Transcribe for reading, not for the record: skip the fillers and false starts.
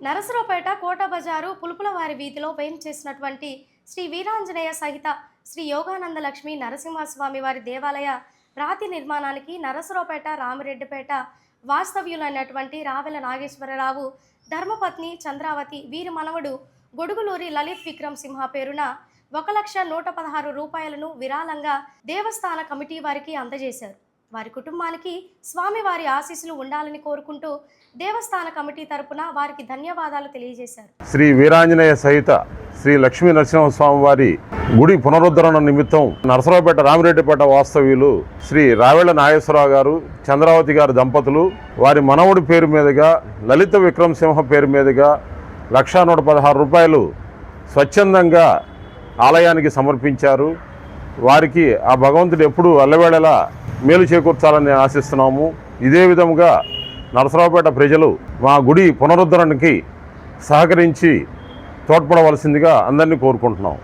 నరసరావుపేట కోట బజారు పులుపులవారి వీధిలో వేయించేసినటువంటి శ్రీ వీరాంజనేయ సహిత శ్రీ యోగానంద లక్ష్మీ నరసింహస్వామి వారి దేవాలయ రాతి నిర్మాణానికి నరసరావుపేట రామిరెడ్డిపేట వాస్తవ్యులైనటువంటి రావెల నాగేశ్వరరావు ధర్మపత్ని చంద్రావతి వీరి మనవడు గొడుగులూరి లలిత్ విక్రమ్ సింహ పేరున 1,116 రూపాయలను విరాళంగా దేవస్థాన కమిటీ వారికి అందజేశారు. వారి కుటుంబానికి స్వామివారి ఆశీస్సులు ఉండాలని కోరుకుంటూ దేవస్థాన కమిటీ తరపున వారికి ధన్యవాదాలు తెలియజేశారు. శ్రీ వీరాంజనేయ సహిత శ్రీ లక్ష్మీ నరసింహస్వామి వారి గుడి పునరుద్ధరణ నిమిత్తం నరసరావుపేట రామిరెడ్డిపేట వాస్తవ్యులు శ్రీ రావెల నాగేశ్వరరావు గారు చంద్రావతి గారి దంపతులు వారి మనవడి పేరు మీదుగా లలిత విక్రమ్ సింహ పేరు మీదుగా 1,116 రూపాయలు స్వచ్ఛందంగా ఆలయానికి సమర్పించారు. వారికి ఆ భగవంతుడు ఎప్పుడూ అల్లవేళలా మేలు చేకూర్చాలని ఆశిస్తున్నాము. ఇదే విధముగా నరసరావుపేట ప్రజలు మా గుడి పునరుద్ధరణకి సహకరించి తోడ్పడవలసిందిగా అందరినీ కోరుకుంటున్నాం.